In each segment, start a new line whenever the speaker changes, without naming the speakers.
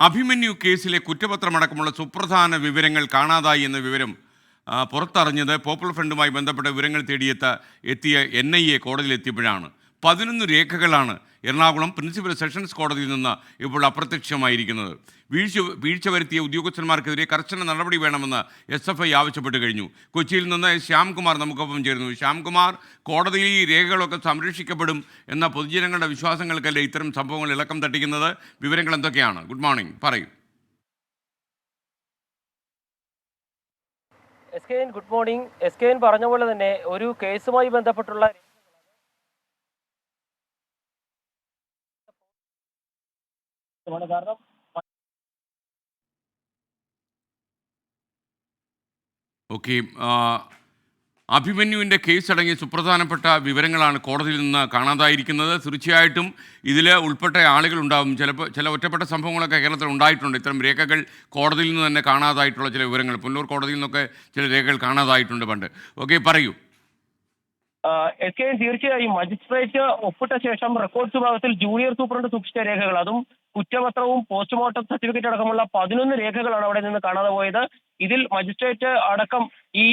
അഭിമന്യു കേസിലെ കുറ്റപത്രമടക്കമുള്ള സുപ്രധാന വിവരങ്ങൾ കാണാതായി എന്ന വിവരം പുറത്തറിഞ്ഞത് പോപ്പുലർ ഫ്രണ്ടുമായി ബന്ധപ്പെട്ട വിവരങ്ങൾ എത്തിയ NIA കോടതിയിലെത്തിയപ്പോഴാണ്. 11 രേഖകളാണ് എറണാകുളം പ്രിൻസിപ്പൽ സെഷൻസ് കോടതിയിൽ നിന്ന് ഇപ്പോൾ അപ്രത്യക്ഷമായിരിക്കുന്നത്. വീഴ്ച വരുത്തിയ ഉദ്യോഗസ്ഥന്മാർക്കെതിരെ കർശന നടപടി വേണമെന്ന് SFI ആവശ്യപ്പെട്ടു കഴിഞ്ഞു. കൊച്ചിയിൽ നിന്ന് ശ്യാംകുമാർ നമുക്കൊപ്പം ചേരുന്നു. ശ്യാംകുമാർ, കോടതിയിൽ ഈ രേഖകളൊക്കെ സംരക്ഷിക്കപ്പെടും എന്ന പൊതുജനങ്ങളുടെ വിശ്വാസങ്ങൾക്കല്ലേ ഇത്തരം സംഭവങ്ങൾ ഇളക്കം തട്ടിക്കുന്നത്? വിവരങ്ങൾ എന്തൊക്കെയാണ്? ഗുഡ് മോർണിംഗ്, പറയൂ.
Good morning. SKN പറഞ്ഞ പോലെ തന്നെ ഒരു കേസുമായി ബന്ധപ്പെട്ടുള്ള കാരണം
ഓക്കെ, അഭിമന്യുവിൻ്റെ കേസ് അടങ്ങിയ സുപ്രധാനപ്പെട്ട വിവരങ്ങളാണ് കോടതിയിൽ നിന്ന് കാണാതായിരിക്കുന്നത്. തീർച്ചയായിട്ടും ഇതിൽ ഉൾപ്പെട്ട ആളുകളുണ്ടാകും. ചില ഒറ്റപ്പെട്ട സംഭവങ്ങളൊക്കെ കേരളത്തിൽ ഉണ്ടായിട്ടുണ്ട്. ഇത്തരം രേഖകൾ കോടതിയിൽ നിന്ന് തന്നെ കാണാതായിട്ടുള്ള ചില വിവരങ്ങൾ, പുന്നൂർ കോടതിയിൽ നിന്നൊക്കെ ചില രേഖകൾ കാണാതായിട്ടുണ്ട് പണ്ട്. ഓക്കെ, പറയൂ.
SKN തീർച്ചയായും മജിസ്ട്രേറ്റ് ഒപ്പിട്ട ശേഷം റെക്കോർഡ്സ് വിഭാഗത്തിൽ ജൂനിയർ സൂപ്രണ്ട് സൂക്ഷിച്ച രേഖകൾ, അതും കുറ്റപത്രവും പോസ്റ്റ്മോർട്ടം സർട്ടിഫിക്കറ്റ് അടക്കമുള്ള 11 രേഖകളാണ് അവിടെ നിന്ന് കാണാതെ പോയത്. ഇതിൽ മജിസ്ട്രേറ്റ് അടക്കം ഈ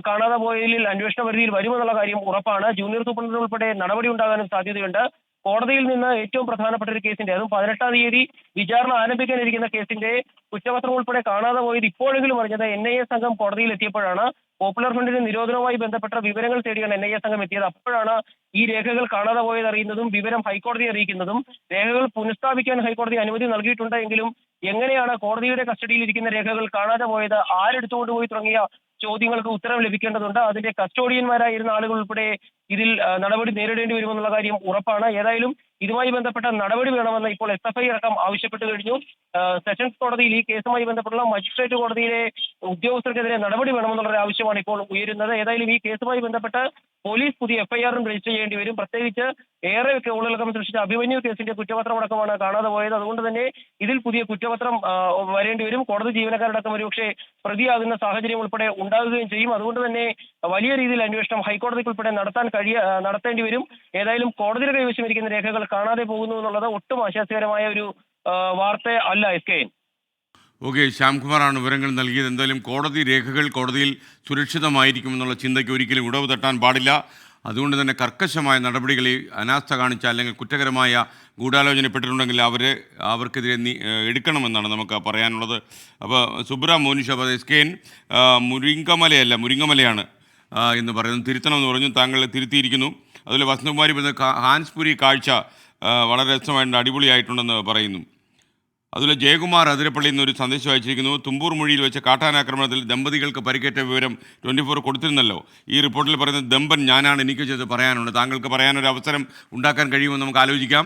കാണാതെ പോയതിൽ അന്വേഷണ പരിധിയിൽ വരുമെന്നുള്ള കാര്യം ഉറപ്പാണ്. ജൂനിയർ സൂപ്രണ്ടിന് ഉൾപ്പെടെ നടപടി ഉണ്ടാകാനും സാധ്യതയുണ്ട്. കോടതിയിൽ നിന്ന് ഏറ്റവും പ്രധാനപ്പെട്ട ഒരു കേസിന്റെ, അതും 18-ാം തീയതി വിചാരണ ആരംഭിക്കാനിരിക്കുന്ന കേസിന്റെ കുറ്റപത്രം ഉൾപ്പെടെ കാണാതെ പോയത് ഇപ്പോഴെങ്കിലും അറിഞ്ഞത് NIA സംഘം കോടതിയിൽ എത്തിയപ്പോഴാണ്. പോപ്പുലർ ഫ്രണ്ടിന്റെ നിരോധനവുമായി ബന്ധപ്പെട്ട വിവരങ്ങൾ തേടിയാണ് NIA സംഘം എത്തിയത്. അപ്പോഴാണ് ഈ രേഖകൾ കാണാതെ പോയത് അറിയുന്നതും വിവരം ഹൈക്കോടതിയെ അറിയിക്കുന്നതും. രേഖകൾ പുനഃസ്ഥാപിക്കാൻ ഹൈക്കോടതി അനുമതി നൽകിയിട്ടുണ്ട് എങ്കിലും എങ്ങനെയാണ് കോടതിയുടെ കസ്റ്റഡിയിൽ ഇരിക്കുന്ന രേഖകൾ കാണാതെ പോയത്, ആരെടുത്തുകൊണ്ടുപോയി തുടങ്ങിയ ചോദ്യങ്ങൾക്ക് ഉത്തരം ലഭിക്കേണ്ടതുണ്ട്. അതിന്റെ കസ്റ്റോഡിയന്മാരായിരുന്ന ആളുകൾ ഉൾപ്പെടെ ഇതിൽ നടപടി നേരിടേണ്ടി വരുമെന്നുള്ള കാര്യം ഉറപ്പാണ്. ഏതായാലും ഇതുമായി ബന്ധപ്പെട്ട നടപടി വേണമെന്ന് ഇപ്പോൾ SFI അടക്കം ആവശ്യപ്പെട്ടു കഴിഞ്ഞു. സെഷൻസ് കോടതിയിൽ ഈ കേസുമായി ബന്ധപ്പെട്ടുള്ള മജിസ്ട്രേറ്റ് കോടതിയിലെ ഉദ്യോഗസ്ഥർക്കെതിരെ നടപടി വേണമെന്നുള്ള ആവശ്യമാണ് ഇപ്പോൾ ഉയരുന്നത്. ഏതായാലും ഈ കേസുമായി ബന്ധപ്പെട്ട് പോലീസ് പുതിയ FIR രജിസ്റ്റർ ചെയ്യേണ്ടി വരും. പ്രത്യേകിച്ച് ഏറെ ഉള്ളിളക്കം സൃഷ്ടിച്ച അഭിമന്യു കേസിന്റെ കുറ്റപത്രം അടക്കമാണ് കാണാതെ പോയത്. അതുകൊണ്ട് തന്നെ ഇതിൽ പുതിയ കുറ്റപത്രം വരേണ്ടി വരും. കോടതി ജീവനക്കാരടക്കം ഒരുപക്ഷെ പ്രതിയാകുന്ന സാഹചര്യം ഉൾപ്പെടെ ഉണ്ടാകുകയും ചെയ്യും. അതുകൊണ്ട് തന്നെ വലിയ രീതിയിൽ അന്വേഷണം ഹൈക്കോടതിക്ക് ഉൾപ്പെടെ നടത്തേണ്ടി വരും. ഏതായാലും കോടതിയുടെ കൈവശമിരിക്കുന്ന രേഖകൾ കാണാതെ പോകുന്നു എന്നുള്ളത് ഒട്ടും ആശാസ്യകരമായ ഒരു വാർത്ത അല്ല. SKN.
ഓക്കെ, ശ്യാംകുമാറാണ് വിവരങ്ങൾ നൽകിയത്. എന്തായാലും കോടതി രേഖകൾ കോടതിയിൽ സുരക്ഷിതമായിരിക്കുമെന്നുള്ള ചിന്തയ്ക്ക് ഒരിക്കലും ഉടവ് തട്ടാൻ പാടില്ല. അതുകൊണ്ട് തന്നെ കർക്കശമായ നടപടികളിൽ അനാസ്ഥ കാണിച്ച അല്ലെങ്കിൽ കുറ്റകരമായ ഗൂഢാലോചനപ്പെട്ടിട്ടുണ്ടെങ്കിൽ അവർക്കെതിരെ എടുക്കണമെന്നാണ് നമുക്ക് പറയാനുള്ളത്. അപ്പോൾ സുബ്ര മോനിഷ SKN മുരിങ്ങമലയാണ് എന്ന് പറയുന്നത്. തിരുത്തണമെന്ന് പറഞ്ഞു, താങ്കൾ തിരുത്തിയിരിക്കുന്നു. അതുപോലെ വസന്തകുമാരി ഹാൻസ്പുരി കാഴ്ച വളരെ രസമായിട്ട് അടിപൊളിയായിട്ടുണ്ടെന്ന് പറയുന്നു. അതുപോലെ ജയകുമാർ അതിരപ്പള്ളിയിൽ നിന്ന് ഒരു സന്ദേശം അയച്ചിരിക്കുന്നു. തുമ്പൂർ മൊഴിയിൽ വെച്ച കാട്ടാനാക്രമണത്തിൽ ദമ്പതികൾക്ക് പരിക്കേറ്റ വിവരം 24 കൊടുത്തിരുന്നല്ലോ. ഈ റിപ്പോർട്ടിൽ പറയുന്നത് ദമ്പൻ ഞാനാണ്, എനിക്ക് ചെയ്ത് പറയാനുണ്ട്. താങ്കൾക്ക് പറയാനൊരു അവസരം ഉണ്ടാക്കാൻ കഴിയുമെന്ന് നമുക്ക് ആലോചിക്കാം.